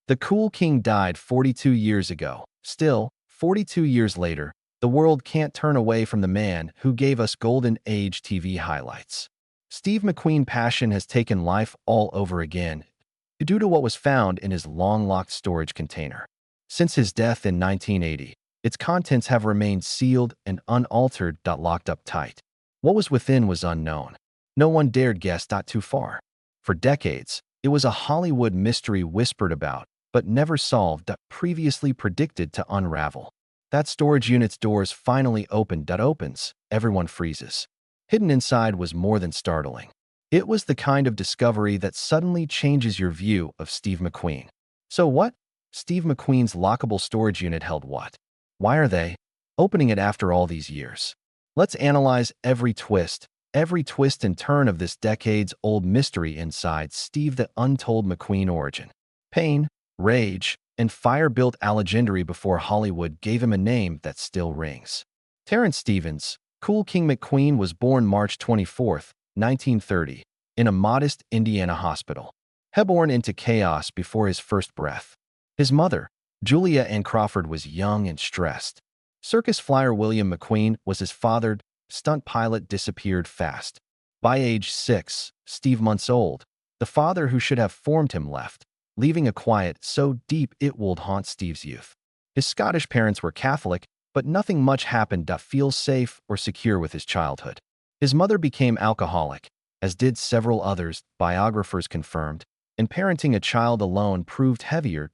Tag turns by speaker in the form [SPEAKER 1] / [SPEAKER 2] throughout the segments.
[SPEAKER 1] The cool king died 42 years ago. Still, 42 years later, the world can't turn away from the man who gave us golden age TV highlights. Steve McQueen passion has taken life all over again due to what was found in his long-locked storage container. Since his death in 1980, its contents have remained sealed and unaltered, locked up tight. What was within was unknown. No one dared guess too far. For decades, it was a Hollywood mystery whispered about, but never solved, previously predicted to unravel. That storage unit's doors finally opened. Everyone freezes. Hidden inside was more than startling. It was the kind of discovery that suddenly changes your view of Steve McQueen. So what? Steve McQueen's lockable storage unit held what? Why are they opening it after all these years? Let's analyze every twist and turn of this decades-old mystery inside Steve the Untold McQueen origin. Pain, rage, and fire built a legendary before Hollywood gave him a name that still rings. Terrence Stevens, Cool King McQueen, was born March 24, 1930, in a modest Indiana hospital. Born into chaos before his first breath. His mother, Julia Ann Crawford, was young and stressed. Circus flyer William McQueen was his father. Stunt pilot disappeared fast. By age 6, Steve months old, the father who should have formed him left, leaving a quiet so deep it would haunt Steve's youth. His Scottish parents were Catholic, but nothing much happened to feel safe or secure with his childhood. His mother became alcoholic, as did several others, biographers confirmed, and parenting a child alone proved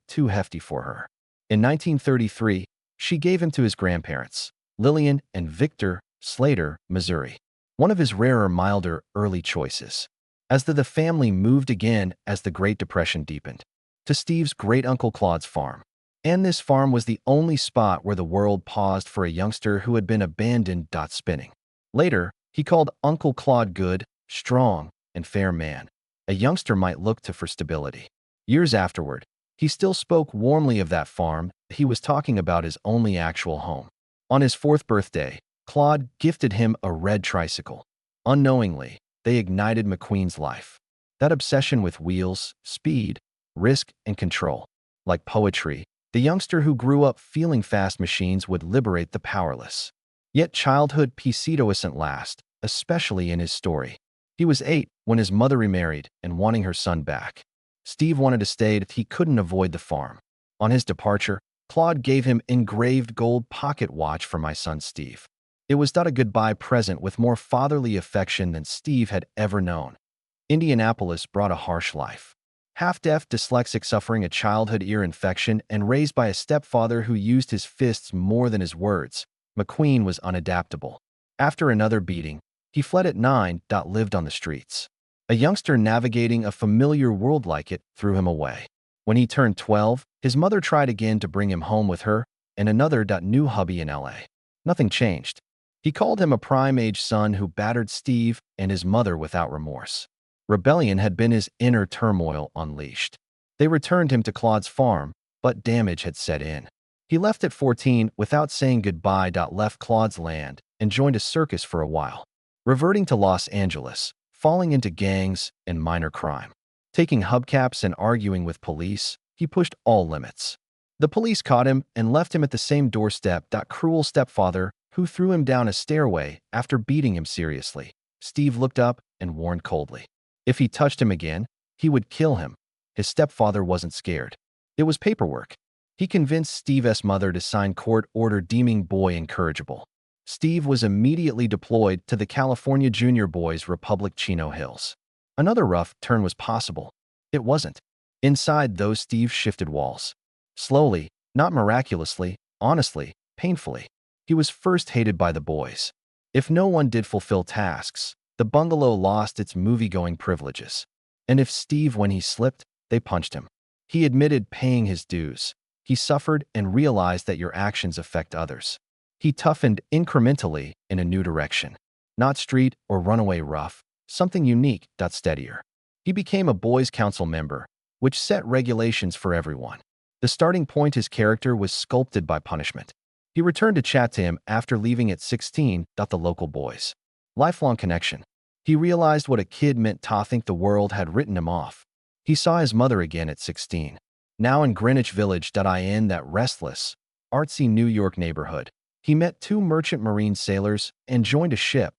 [SPEAKER 1] too hefty for her. In 1933, she gave him to his grandparents, Lillian and Victor Slater, Missouri, one of his rarer, milder early choices. As the family moved again as the Great Depression deepened, to Steve's great-uncle Claude's farm. And this farm was the only spot where the world paused for a youngster who had been abandoned. Spinning. Later, he called Uncle Claude good, strong, and fair man. A youngster might look to for stability. Years afterward, he still spoke warmly of that farm. He was talking about his only actual home. On his 4th birthday, Claude gifted him a red tricycle. Unknowingly, they ignited McQueen's life. That obsession with wheels, speed, risk, and control. Like poetry, the youngster who grew up feeling fast machines would liberate the powerless. Yet childhood PC doesn't last, especially in his story. He was 8 when his mother remarried and wanting her son back. Steve wanted to stay, he couldn't avoid the farm. On his departure, Claude gave him engraved gold pocket watch for my son Steve. It was a goodbye present with more fatherly affection than Steve had ever known. Indianapolis brought a harsh life. Half-deaf, dyslexic, suffering a childhood ear infection, and raised by a stepfather who used his fists more than his words, McQueen was unadaptable. After another beating, he fled at 9. Lived on the streets. A youngster navigating a familiar world like it threw him away. When he turned 12, his mother tried again to bring him home with her and another new hubby in LA. Nothing changed. He called him a prime-age son who battered Steve and his mother without remorse. Rebellion had been his inner turmoil unleashed. They returned him to Claude's farm, but damage had set in. He left at 14 without saying goodbye. Left Claude's land and joined a circus for a while, reverting to Los Angeles, falling into gangs and minor crime. Taking hubcaps and arguing with police, he pushed all limits. The police caught him and left him at the same doorstep. Cruel stepfather who threw him down a stairway after beating him seriously. Steve looked up and warned coldly. If he touched him again, he would kill him. His stepfather wasn't scared. It was paperwork. He convinced Steve's mother to sign court order deeming boy incorrigible. Steve was immediately deployed to the California Junior Boys Republic Chino Hills. Another rough turn was possible. It wasn't. Inside those Steve shifted walls. Slowly, not miraculously, honestly, painfully. He was first hated by the boys. If no one did fulfill tasks, the bungalow lost its movie-going privileges. And if Steve, when he slipped, they punched him. He admitted paying his dues. He suffered and realized that your actions affect others. He toughened incrementally in a new direction. Not street or runaway rough, something unique, steadier. He became a boys' council member, which set regulations for everyone. The starting point, his character was sculpted by punishment. He returned to chat to him after leaving at 16. The local boys. Lifelong connection. He realized what a kid meant to think the world had written him off. He saw his mother again at 16. Now in Greenwich Village, in that restless, artsy New York neighborhood, he met two merchant marine sailors and joined a ship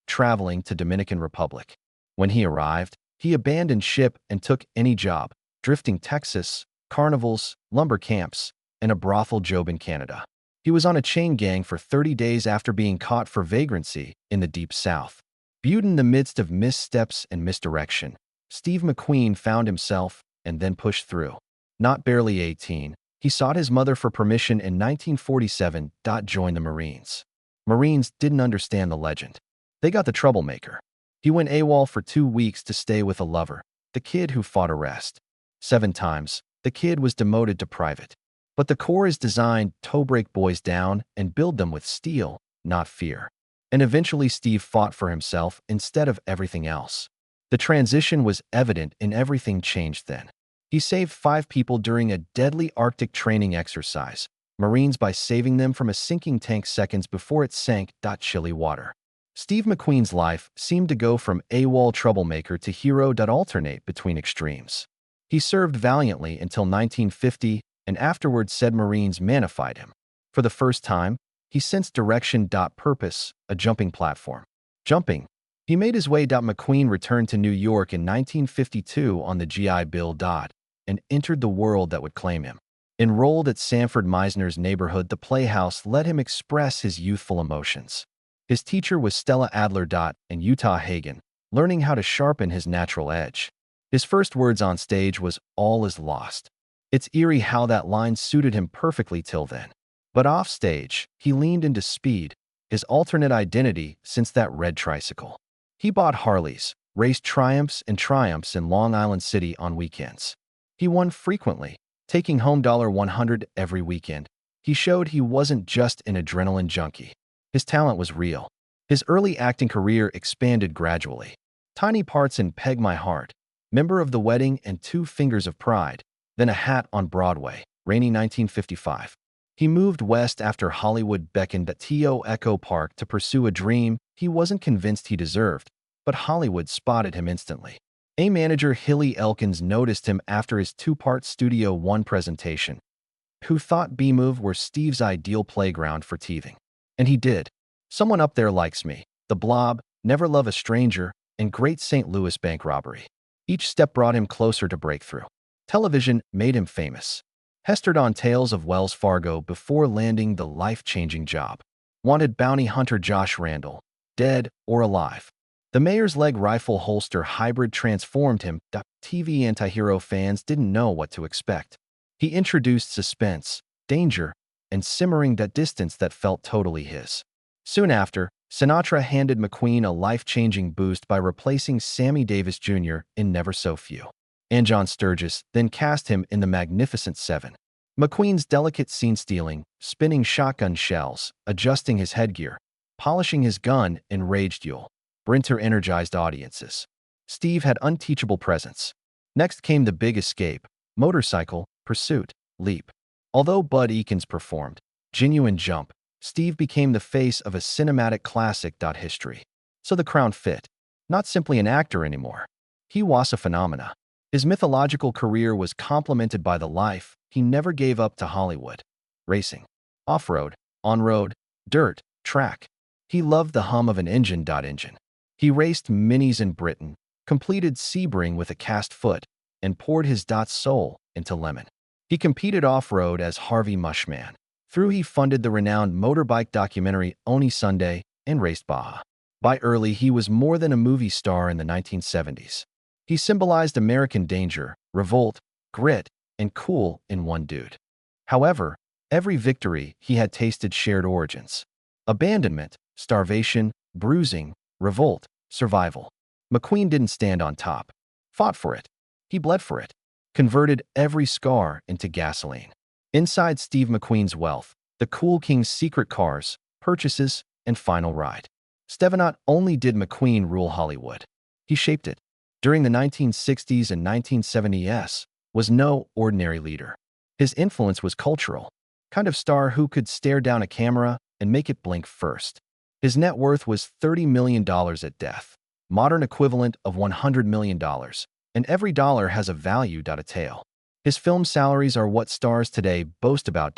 [SPEAKER 1] traveling to Dominican Republic. When he arrived, he abandoned ship and took any job, drifting Texas, carnivals, lumber camps, and a brothel job in Canada. He was on a chain gang for 30 days after being caught for vagrancy in the Deep South. Viewed in the midst of missteps and misdirection, Steve McQueen found himself and then pushed through. Not barely 18, he sought his mother for permission in 1947 to join the Marines. Marines didn't understand the legend. They got the troublemaker. He went AWOL for 2 weeks to stay with a lover, the kid who fought arrest. 7 times, the kid was demoted to private. But the Corps is designed to break boys down and build them with steel, not fear. And eventually Steve fought for himself instead of everything else. The transition was evident and everything changed then. He saved 5 people during a deadly Arctic training exercise, Marines, by saving them from a sinking tank seconds before it sank. Chilly water. Steve McQueen's life seemed to go from AWOL troublemaker to hero. Alternate between extremes. He served valiantly until 1950, and afterwards said Marines magnified him. For the first time, he sensed direction. Purpose, a jumping platform. Jumping. He made his way. McQueen returned to New York in 1952 on the GI Bill. And entered the world that would claim him. Enrolled at Sanford Meisner's neighborhood, the Playhouse let him express his youthful emotions. His teacher was Stella Adler. And Utah Hagen, learning how to sharpen his natural edge. His first words on stage was, "All is lost." It's eerie how that line suited him perfectly till then. But off stage, he leaned into speed, his alternate identity since that red tricycle. He bought Harleys, raced triumphs in Long Island City on weekends. He won frequently, taking home $100 every weekend. He showed he wasn't just an adrenaline junkie. His talent was real. His early acting career expanded gradually. Tiny parts in Peg My Heart, Member of the Wedding, and 2 Fingers of Pride, then A Hat on Broadway, rainy 1955. He moved west after Hollywood beckoned to Echo Park to pursue a dream he wasn't convinced he deserved, but Hollywood spotted him instantly. A manager, Hilly Elkins, noticed him after his 2-part Studio One presentation, who thought B-Move were Steve's ideal playground for teething. And he did. Someone Up There Likes Me, The Blob, Never Love a Stranger, and Great St. Louis Bank Robbery. Each step brought him closer to breakthrough. Television made him famous. Hestered on Tales of Wells Fargo before landing the life-changing job. Wanted bounty hunter Josh Randall, dead or alive. The Mayor's leg rifle holster hybrid transformed him. TV antihero fans didn't know what to expect. He introduced suspense, danger, and simmering distance that felt totally his. Soon after, Sinatra handed McQueen a life-changing boost by replacing Sammy Davis Jr. in Never So Few. And John Sturgis then cast him in The Magnificent Seven. McQueen's delicate scene-stealing, spinning shotgun shells, adjusting his headgear, polishing his gun, enraged Yul Brynner energized audiences. Steve had unteachable presence. Next came The Big Escape, Motorcycle, Pursuit, Leap. Although Bud Ekins performed Genuine Jump, Steve became the face of a cinematic classic. History. So the crown fit. Not simply an actor anymore. He was a phenomena. His mythological career was complemented by the life he never gave up to Hollywood. Racing. Off-road, on-road, dirt, track. He loved the hum of an engine. He raced minis in Britain, completed Sebring with a cast foot, and poured his soul into lemon. He competed off-road as Harvey Mushman. Through he funded the renowned motorbike documentary Oni Sunday and raced Baja. By early, he was more than a movie star in the 1970s. He symbolized American danger, revolt, grit, and cool in one dude. However, every victory he had tasted shared origins. Abandonment, starvation, bruising, revolt, survival. McQueen didn't stand on top. Fought for it. He bled for it. Converted every scar into gasoline. Inside Steve McQueen's wealth, the Cool King's secret cars, purchases, and final ride. Not only did McQueen rule Hollywood, he shaped it. During the 1960s and 1970s, was no ordinary leader. His influence was cultural. Kind of star who could stare down a camera and make it blink first. His net worth was $30 million at death, modern equivalent of $100 million, and every dollar has a value. A tale. His film salaries are what stars today boast about.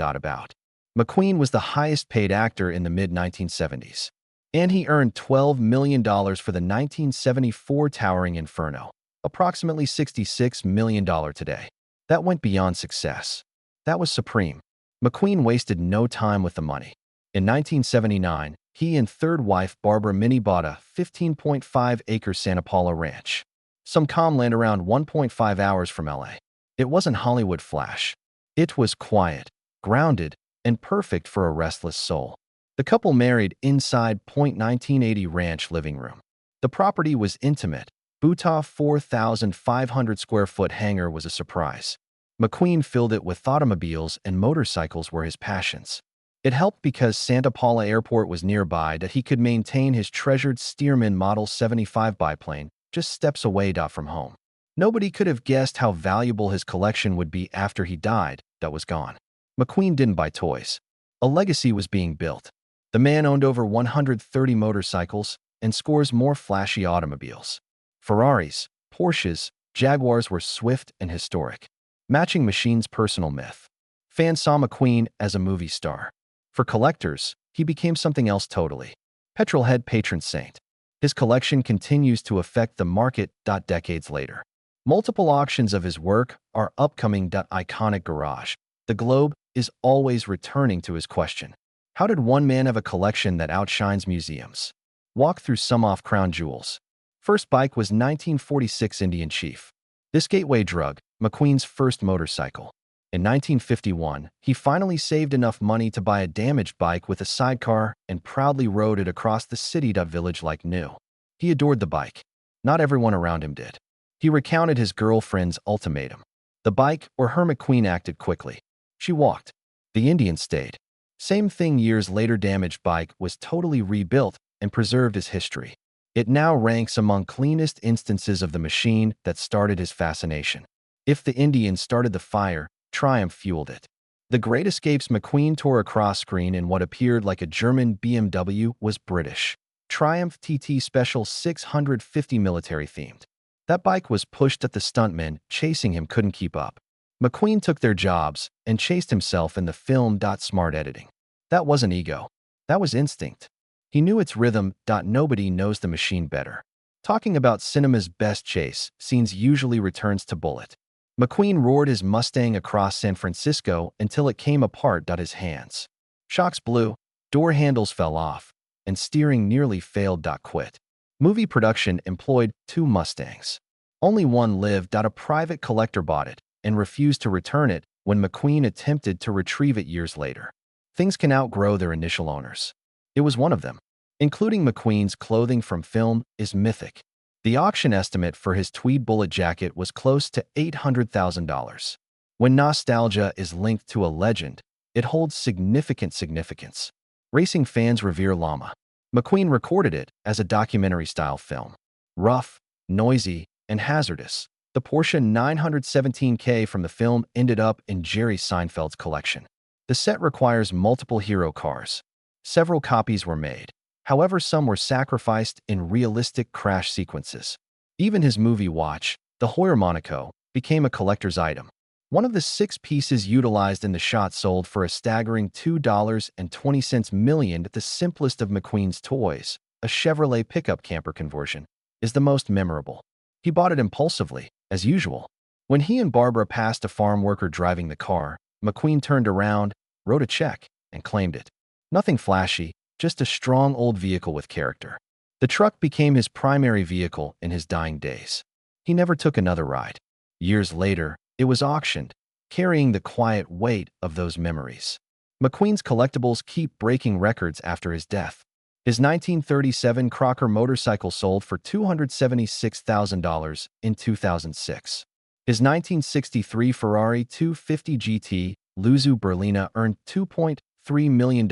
[SPEAKER 1] McQueen was the highest-paid actor in the mid-1970s, and he earned $12 million for the 1974 Towering Inferno, approximately $66 million today. That went beyond success. That was supreme. McQueen wasted no time with the money. In 1979, he and third wife Barbara Minnie bought a 15.5-acre Santa Paula ranch, some calm land around 1.5 hours from LA. It wasn't Hollywood flash. It was quiet, grounded, and perfect for a restless soul. The couple married inside 1980 ranch living room. The property was intimate. Bhuta 4,500 square foot hangar was a surprise. McQueen filled it with automobiles, and motorcycles were his passions. It helped because Santa Paula Airport was nearby that he could maintain his treasured Stearman Model 75 biplane just steps away from home. Nobody could have guessed how valuable his collection would be after he died. That was gone. McQueen didn't buy toys. A legacy was being built. The man owned over 130 motorcycles and scores more flashy automobiles. Ferraris, Porsches, Jaguars were swift and historic, matching Machine's personal myth. Fans saw McQueen as a movie star. For collectors, he became something else totally. Petrolhead patron saint. His collection continues to affect the market. Decades later, multiple auctions of his work are upcoming. Iconic garage. The Globe is always returning to his question. How did one man have a collection that outshines museums? Walk through some off-crown jewels. First bike was 1946 Indian Chief. This gateway drug, McQueen's first motorcycle. In 1951, he finally saved enough money to buy a damaged bike with a sidecar and proudly rode it across the city. Village like new. He adored the bike. Not everyone around him did. He recounted his girlfriend's ultimatum. The bike or her. McQueen acted quickly. She walked. The Indian stayed. Same thing years later. Damaged bike was totally rebuilt and preserved as history. It now ranks among cleanest instances of the machine that started his fascination. If the Indian started the fire, Triumph fueled it. The Great Escapes McQueen tore across screen in what appeared like a German BMW was British. Triumph TT Special 650 military themed. That bike was pushed at the stuntmen chasing him couldn't keep up. McQueen took their jobs and chased himself in the film. Smart editing. That wasn't ego. That was instinct. He knew its rhythm. Nobody knows the machine better. Talking about cinema's best chase scenes usually returns to Bullet. McQueen roared his Mustang across San Francisco until it came apart. His hands. Shocks blew, door handles fell off, and steering nearly failed. Quit. Movie production employed 2 Mustangs. Only one lived. A private collector bought it and refused to return it when McQueen attempted to retrieve it years later. Things can outgrow their initial owners. It was one of them. Including McQueen's clothing from film is mythic. The auction estimate for his tweed bullet jacket was close to $800,000. When nostalgia is linked to a legend, it holds significant significance. Racing fans revere Llama. McQueen recorded it as a documentary-style film. Rough, noisy, and hazardous, the Porsche 917K from the film ended up in Jerry Seinfeld's collection. The set requires multiple hero cars. Several copies were made. However, some were sacrificed in realistic crash sequences. Even his movie watch, the Hoyer Monaco, became a collector's item. One of the 6 pieces utilized in the shot sold for a staggering $2.20 million. The simplest of McQueen's toys, a Chevrolet pickup camper conversion, is the most memorable. He bought it impulsively, as usual. When he and Barbara passed a farm worker driving the car, McQueen turned around, wrote a check, and claimed it. Nothing flashy, just a strong old vehicle with character. The truck became his primary vehicle in his dying days. He never took another ride. Years later, it was auctioned, carrying the quiet weight of those memories. McQueen's collectibles keep breaking records after his death. His 1937 Crocker motorcycle sold for $276,000 in 2006. His 1963 Ferrari 250 GT Luzu Berlina earned $2.3 million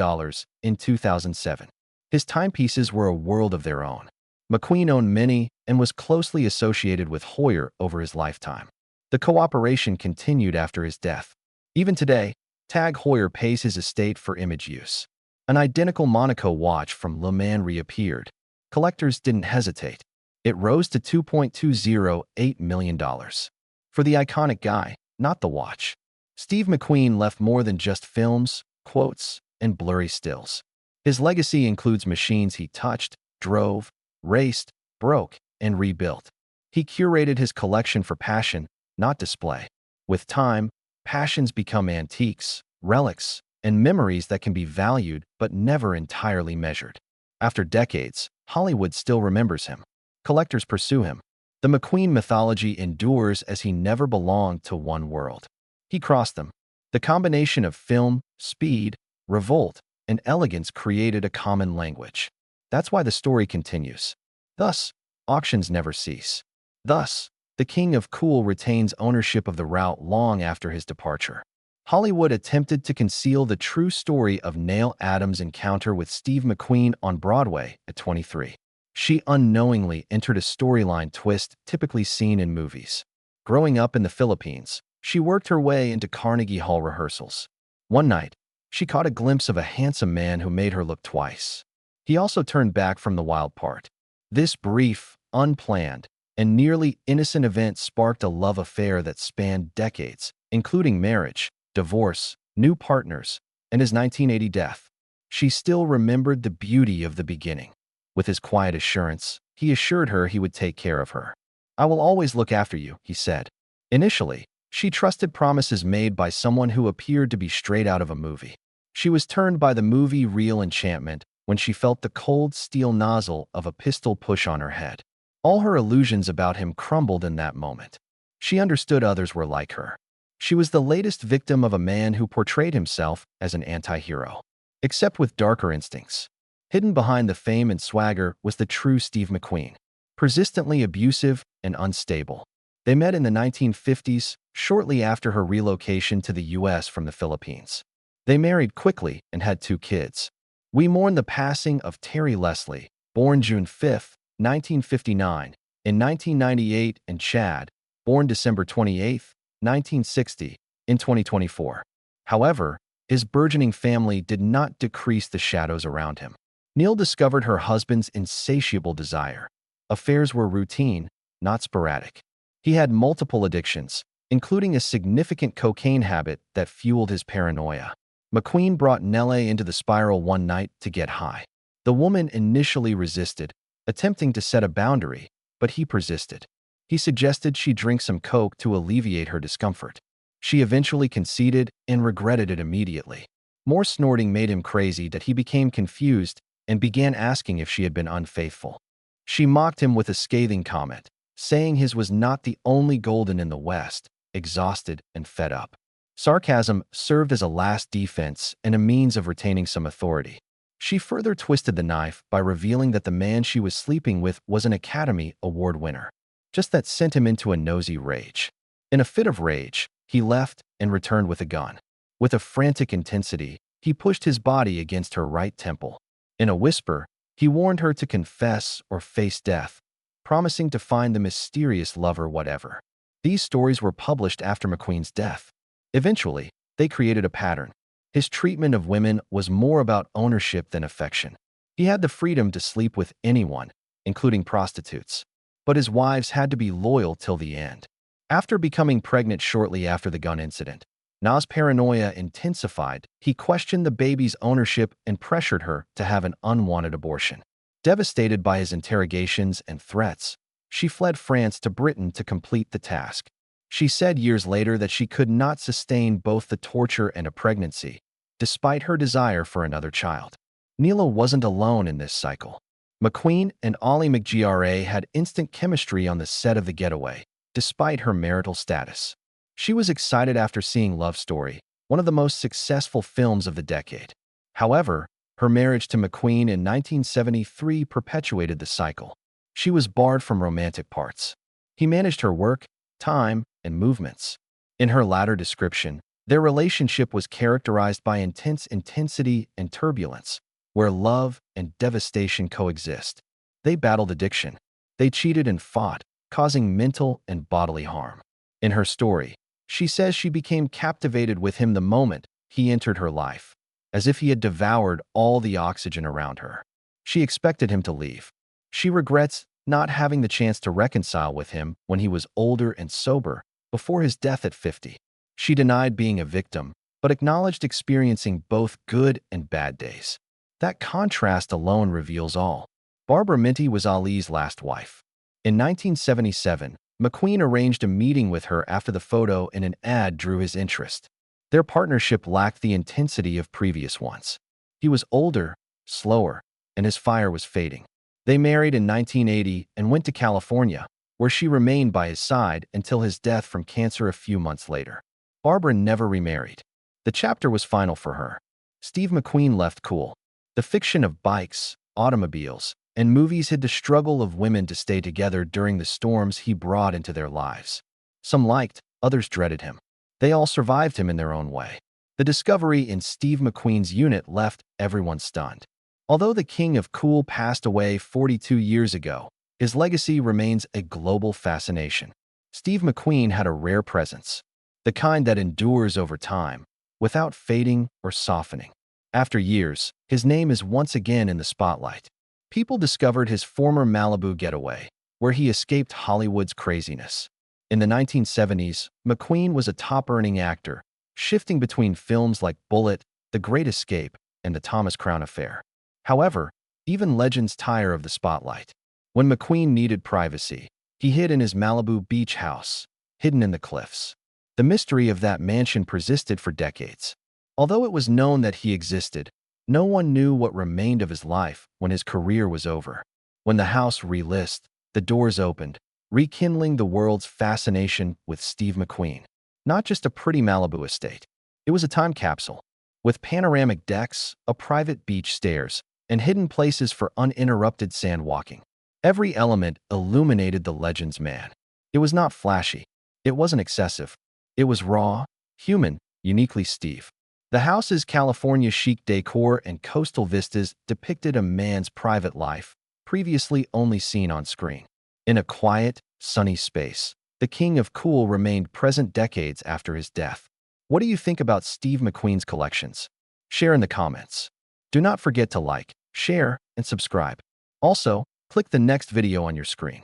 [SPEAKER 1] in 2007. His timepieces were a world of their own. McQueen owned many and was closely associated with Hoyer over his lifetime. The cooperation continued after his death. Even today, Tag Heuer pays his estate for image use. An identical Monaco watch from Le Mans reappeared. Collectors didn't hesitate. It rose to $2.208 million. For the iconic guy, not the watch. Steve McQueen left more than just films, quotes, and blurry stills. His legacy includes machines he touched, drove, raced, broke, and rebuilt. He curated his collection for passion, not display. With time, passions become antiques, relics, and memories that can be valued but never entirely measured. After decades, Hollywood still remembers him. Collectors pursue him. The McQueen mythology endures as he never belonged to one world. He crossed them. The combination of film, speed, revolt, and elegance created a common language. That's why the story continues. Thus, auctions never cease. Thus, the King of Cool retains ownership of the route long after his departure. Hollywood attempted to conceal the true story of Neil Adams' encounter with Steve McQueen on Broadway at 23. She unknowingly entered a storyline twist typically seen in movies. Growing up in the Philippines, she worked her way into Carnegie Hall rehearsals. One night, she caught a glimpse of a handsome man who made her look twice. He also turned back from the wild part. This brief, unplanned, and nearly innocent event sparked a love affair that spanned decades, including marriage, divorce, new partners, and his 1980 death. She still remembered the beauty of the beginning. With his quiet assurance, he assured her he would take care of her. "I will always look after you," he said. Initially, she trusted promises made by someone who appeared to be straight out of a movie. She was turned by the movie real enchantment when she felt the cold steel nozzle of a pistol push on her head. All her illusions about him crumbled in that moment. She understood others were like her. She was the latest victim of a man who portrayed himself as an anti-hero, except with darker instincts. Hidden behind the fame and swagger was the true Steve McQueen, persistently abusive and unstable. They met in the 1950s, shortly after her relocation to the U.S. from the Philippines. They married quickly and had 2 kids. We mourn the passing of Terry Leslie, born June 5, 1959, in 1998, and Chad, born December 28, 1960, in 2024. However, his burgeoning family did not decrease the shadows around him. Neil discovered her husband's insatiable desire. Affairs were routine, not sporadic. He had multiple addictions, including a significant cocaine habit that fueled his paranoia. McQueen brought Nelle into the spiral one night to get high. The woman initially resisted, attempting to set a boundary, but he persisted. He suggested she drink some coke to alleviate her discomfort. She eventually conceded and regretted it immediately. More snorting made him crazy that he became confused and began asking if she had been unfaithful. She mocked him with a scathing comment, saying his was not the only golden in the West, exhausted and fed up. Sarcasm served as a last defense and a means of retaining some authority. She further twisted the knife by revealing that the man she was sleeping with was an Academy Award winner. Just that sent him into a nosy rage. In a fit of rage, he left and returned with a gun. With a frantic intensity, he pushed his body against her right temple. In a whisper, he warned her to confess or face death, promising to find the mysterious lover whatever. These stories were published after McQueen's death. Eventually, they created a pattern. His treatment of women was more about ownership than affection. He had the freedom to sleep with anyone, including prostitutes. But his wives had to be loyal till the end. After becoming pregnant shortly after the gun incident, Na's paranoia intensified. He questioned the baby's ownership and pressured her to have an unwanted abortion. Devastated by his interrogations and threats, she fled France to Britain to complete the task. She said years later that she could not sustain both the torture and a pregnancy, despite her desire for another child. Neela wasn't alone in this cycle. McQueen and Ollie McGra had instant chemistry on the set of The Getaway, despite her marital status. She was excited after seeing Love Story, one of the most successful films of the decade. However, her marriage to McQueen in 1973 perpetuated the cycle. She was barred from romantic parts. He managed her work, time, and movements. In her latter description, their relationship was characterized by intense intensity and turbulence, where love and devastation coexist. They battled addiction. They cheated and fought, causing mental and bodily harm. In her story, she says she became captivated with him the moment he entered her life, as if he had devoured all the oxygen around her. She expected him to leave. She regrets not having the chance to reconcile with him when he was older and sober, before his death at 50. She denied being a victim, but acknowledged experiencing both good and bad days. That contrast alone reveals all. Barbara Minty was Ali's last wife. In 1977, McQueen arranged a meeting with her after the photo in an ad drew his interest. Their partnership lacked the intensity of previous ones. He was older, slower, and his fire was fading. They married in 1980 and went to California, where she remained by his side until his death from cancer a few months later. Barbara never remarried. The chapter was final for her. Steve McQueen left cool. The fiction of bikes, automobiles, and movies hid the struggle of women to stay together during the storms he brought into their lives. Some liked, others dreaded him. They all survived him in their own way. The discovery in Steve McQueen's unit left everyone stunned. Although the king of cool passed away 42 years ago, his legacy remains a global fascination. Steve McQueen had a rare presence, the kind that endures over time, without fading or softening. After years, his name is once again in the spotlight. People discovered his former Malibu getaway, where he escaped Hollywood's craziness. In the 1970s, McQueen was a top-earning actor, shifting between films like Bullitt, The Great Escape, and The Thomas Crown Affair. However, even legends tire of the spotlight. When McQueen needed privacy, he hid in his Malibu beach house, hidden in the cliffs. The mystery of that mansion persisted for decades. Although it was known that he existed, no one knew what remained of his life when his career was over. When the house relisted, the doors opened, rekindling the world's fascination with Steve McQueen. Not just a pretty Malibu estate. It was a time capsule, with panoramic decks, a private beach stairs, and hidden places for uninterrupted sand walking. Every element illuminated the legend's man. It was not flashy. It wasn't excessive. It was raw, human, uniquely Steve. The house's California chic decor and coastal vistas depicted a man's private life, previously only seen on screen. In a quiet, sunny space, the king of cool remained present decades after his death. What do you think about Steve McQueen's collections? Share in the comments. Do not forget to like, share, and subscribe. Also, click the next video on your screen.